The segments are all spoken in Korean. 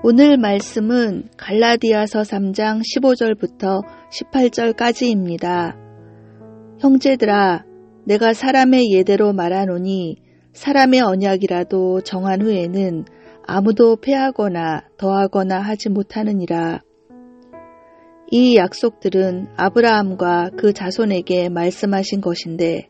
오늘 말씀은 갈라디아서 3장 15절부터 18절까지입니다. 형제들아, 내가 사람의 예대로 말하노니 사람의 언약이라도 정한 후에는 아무도 패하거나 더하거나 하지 못하느니라. 이 약속들은 아브라함과 그 자손에게 말씀하신 것인데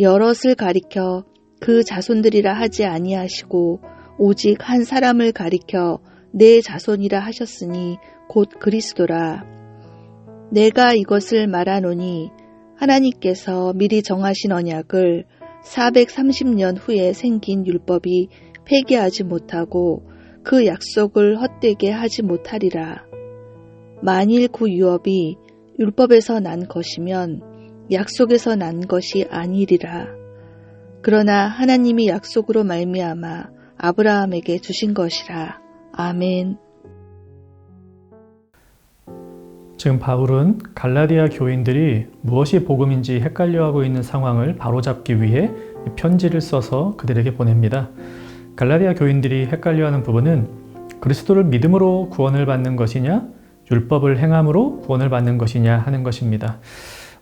여럿을 가리켜 그 자손들이라 하지 아니하시고 오직 한 사람을 가리켜 내 자손이라 하셨으니 곧 그리스도라. 내가 이것을 말하노니 하나님께서 미리 정하신 언약을 430년 후에 생긴 율법이 폐기하지 못하고 그 약속을 헛되게 하지 못하리라. 만일 그 유업이 율법에서 난 것이면 약속에서 난 것이 아니리라. 그러나 하나님이 약속으로 말미암아 아브라함에게 주신 것이라. 아멘. 지금 바울은 갈라디아 교인들이 무엇이 복음인지 헷갈려하고 있는 상황을 바로잡기 위해 편지를 써서 그들에게 보냅니다. 갈라디아 교인들이 헷갈려하는 부분은 그리스도를 믿음으로 구원을 받는 것이냐, 율법을 행함으로 구원을 받는 것이냐 하는 것입니다.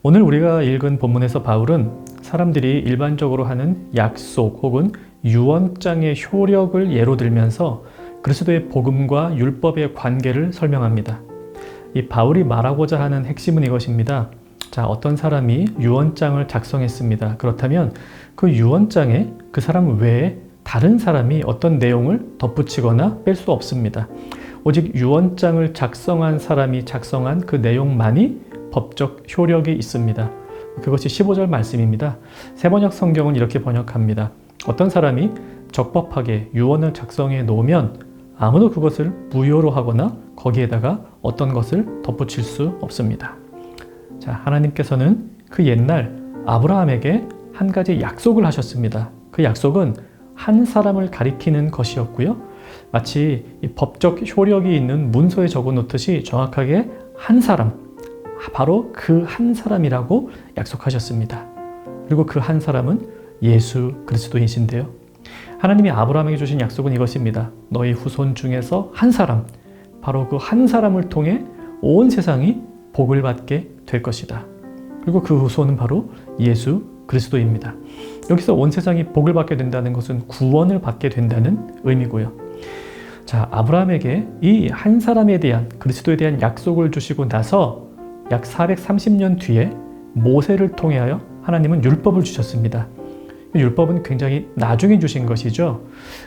오늘 우리가 읽은 본문에서 바울은 사람들이 일반적으로 하는 약속 혹은 유언장의 효력을 예로 들면서 그리스도의 복음과 율법의 관계를 설명합니다. 이 바울이 말하고자 하는 핵심은 이것입니다. 자, 어떤 사람이 유언장을 작성했습니다. 그렇다면 그 유언장에 그 사람 외에 다른 사람이 어떤 내용을 덧붙이거나 뺄 수 없습니다. 오직 유언장을 작성한 사람이 작성한 그 내용만이 법적 효력이 있습니다. 그것이 15절 말씀입니다. 세번역 성경은 이렇게 번역합니다. 어떤 사람이 적법하게 유언을 작성해 놓으면 아무도 그것을 무효로 하거나 거기에다가 어떤 것을 덧붙일 수 없습니다. 자, 하나님께서는 그 옛날 아브라함에게 한 가지 약속을 하셨습니다. 그 약속은 한 사람을 가리키는 것이었고요. 마치 이 법적 효력이 있는 문서에 적어 놓듯이 정확하게 한 사람, 바로 그 한 사람이라고 약속하셨습니다. 그리고 그 한 사람은 예수 그리스도이신데요. 하나님이 아브라함에게 주신 약속은 이것입니다. 너희 후손 중에서 한 사람, 바로 그 한 사람을 통해 온 세상이 복을 받게 될 것이다. 그리고 그 후손은 바로 예수 그리스도입니다. 여기서 온 세상이 복을 받게 된다는 것은 구원을 받게 된다는 의미고요. 자, 아브라함에게 이 한 사람에 대한 그리스도에 대한 약속을 주시고 나서 약 430년 뒤에 모세를 통하여 하나님은 율법을 주셨습니다. 율법은 굉장히 나중에 주신 것이죠.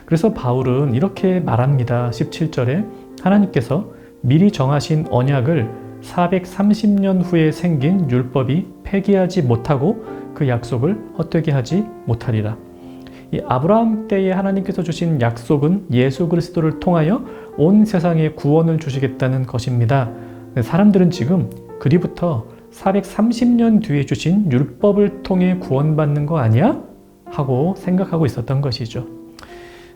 그래서 바울은 이렇게 말합니다. 17절에 하나님께서 미리 정하신 언약을 430년 후에 생긴 율법이 폐기하지 못하고 그 약속을 헛되게 하지 못하리라. 이 아브라함 때에 하나님께서 주신 약속은 예수 그리스도를 통하여 온 세상에 구원을 주시겠다는 것입니다. 사람들은 지금 그리부터 430년 뒤에 주신 율법을 통해 구원받는 거 아니야? 하고 생각하고 있었던 것이죠.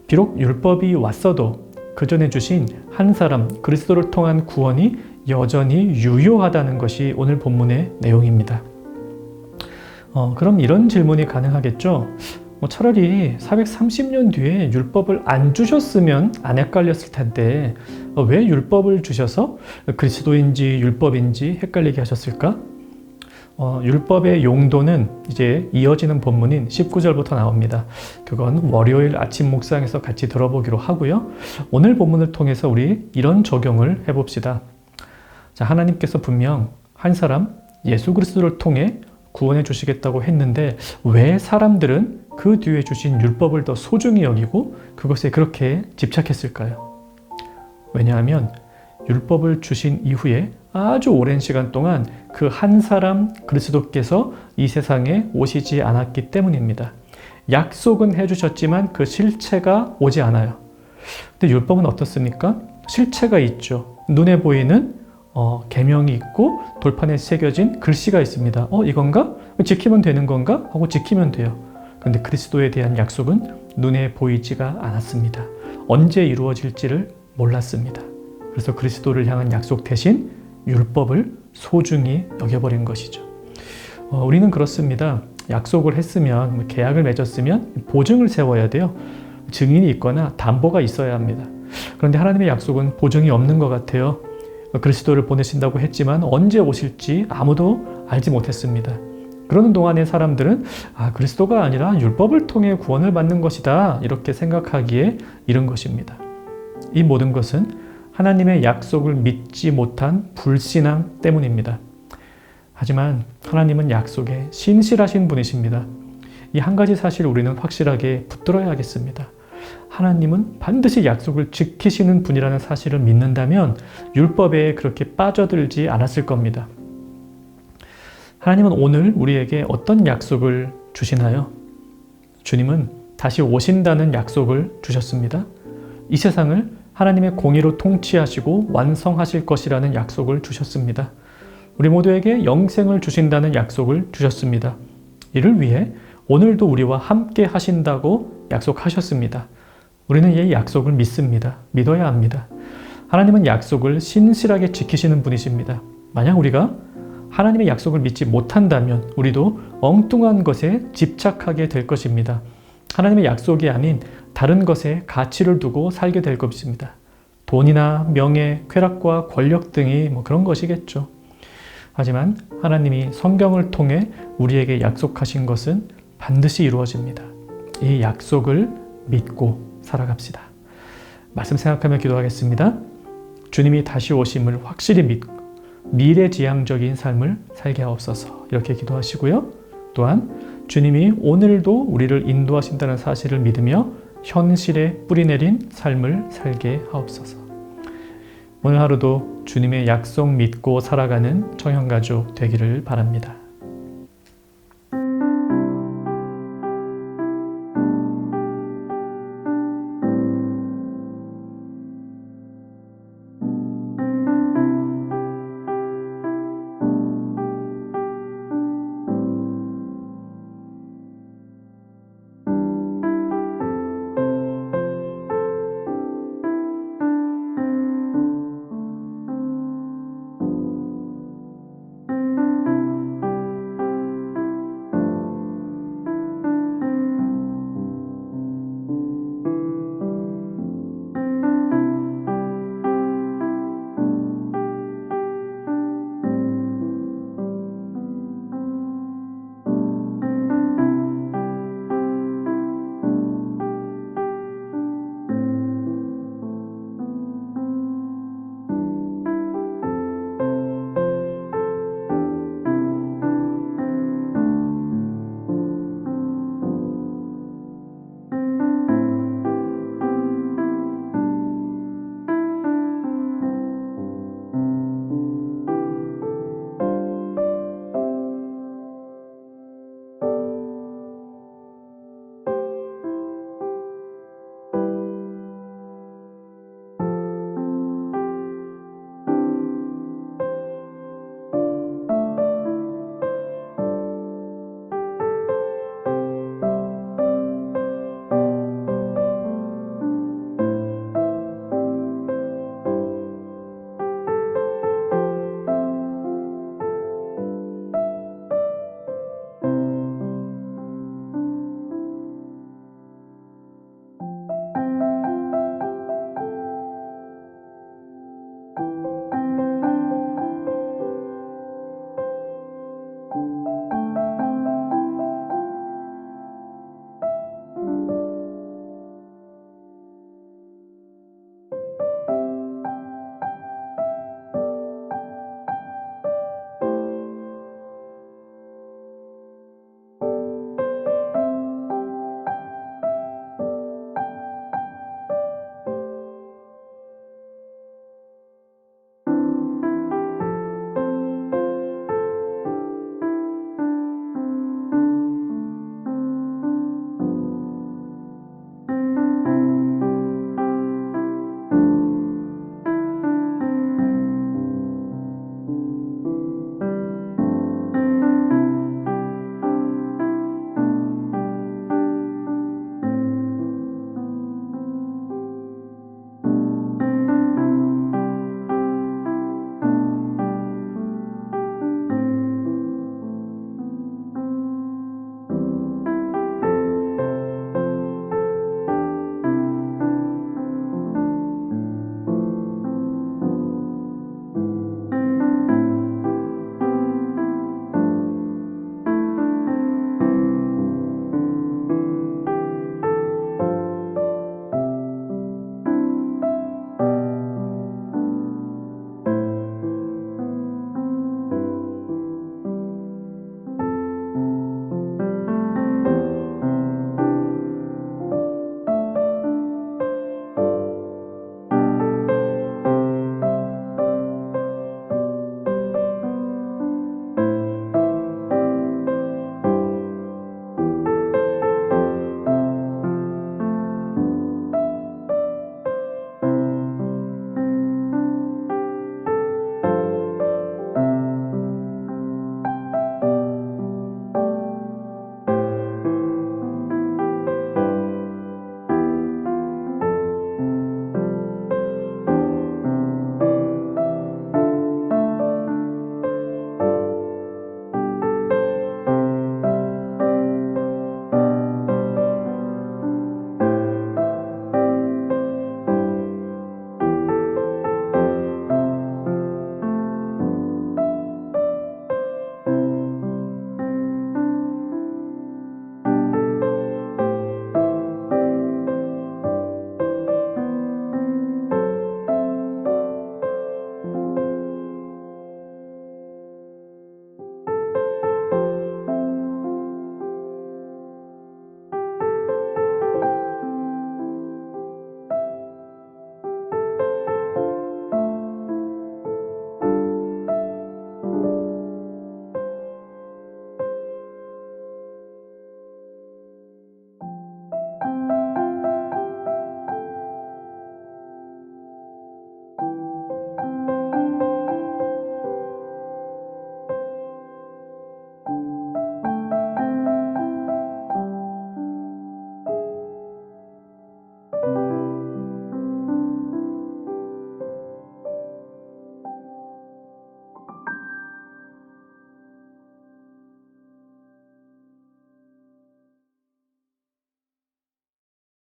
비록 율법이 왔어도 그 전에 주신 한 사람 그리스도를 통한 구원이 여전히 유효하다는 것이 오늘 본문의 내용입니다. 그럼 이런 질문이 가능하겠죠. 차라리 430년 뒤에 율법을 안 주셨으면 안 헷갈렸을 텐데 왜 율법을 주셔서 그리스도인지 율법인지 헷갈리게 하셨을까? 율법의 용도는 이제 이어지는 본문인 19절부터 나옵니다. 그건 월요일 아침 묵상에서 같이 들어보기로 하고요. 오늘 본문을 통해서 우리 이런 적용을 해봅시다. 자, 하나님께서 분명 한 사람 예수 그리스도를 통해 구원해 주시겠다고 했는데 왜 사람들은 그 뒤에 주신 율법을 더 소중히 여기고 그것에 그렇게 집착했을까요? 왜냐하면 율법을 주신 이후에 아주 오랜 시간 동안 그 한 사람 그리스도께서 이 세상에 오시지 않았기 때문입니다. 약속은 해주셨지만 그 실체가 오지 않아요. 근데 율법은 어떻습니까? 실체가 있죠. 눈에 보이는 계명이 있고 돌판에 새겨진 글씨가 있습니다. 이건가? 지키면 되는 건가? 하고 지키면 돼요. 그런데 그리스도에 대한 약속은 눈에 보이지가 않았습니다. 언제 이루어질지를 몰랐습니다. 그래서 그리스도를 향한 약속 대신 율법을 소중히 여겨버린 것이죠. 우리는 그렇습니다. 약속을 했으면, 계약을 맺었으면 보증을 세워야 돼요. 증인이 있거나 담보가 있어야 합니다. 그런데 하나님의 약속은 보증이 없는 것 같아요. 그리스도를 보내신다고 했지만 언제 오실지 아무도 알지 못했습니다. 그러는 동안에 사람들은 그리스도가 아니라 율법을 통해 구원을 받는 것이다 이렇게 생각하기에 이른 것입니다. 이 모든 것은 하나님의 약속을 믿지 못한 불신앙 때문입니다. 하지만 하나님은 약속에 신실하신 분이십니다. 이 한 가지 사실 우리는 확실하게 붙들어야 하겠습니다. 하나님은 반드시 약속을 지키시는 분이라는 사실을 믿는다면 율법에 그렇게 빠져들지 않았을 겁니다. 하나님은 오늘 우리에게 어떤 약속을 주시나요? 주님은 다시 오신다는 약속을 주셨습니다. 이 세상을 하나님의 공의로 통치하시고 완성하실 것이라는 약속을 주셨습니다. 우리 모두에게 영생을 주신다는 약속을 주셨습니다. 이를 위해 오늘도 우리와 함께 하신다고 약속하셨습니다. 우리는 이 약속을 믿습니다. 믿어야 합니다. 하나님은 약속을 신실하게 지키시는 분이십니다. 만약 우리가 하나님의 약속을 믿지 못한다면 우리도 엉뚱한 것에 집착하게 될 것입니다. 하나님의 약속이 아닌 다른 것에 가치를 두고 살게 될 것입니다. 돈이나 명예, 쾌락과 권력 등이 그런 것이겠죠. 하지만 하나님이 성경을 통해 우리에게 약속하신 것은 반드시 이루어집니다. 이 약속을 믿고 살아갑시다. 말씀 생각하며 기도하겠습니다. 주님이 다시 오심을 확실히 믿고 미래지향적인 삶을 살게 하옵소서 이렇게 기도하시고요. 또한 주님이 오늘도 우리를 인도하신다는 사실을 믿으며 현실에 뿌리내린 삶을 살게 하옵소서. 오늘 하루도 주님의 약속 믿고 살아가는 청년가족 되기를 바랍니다.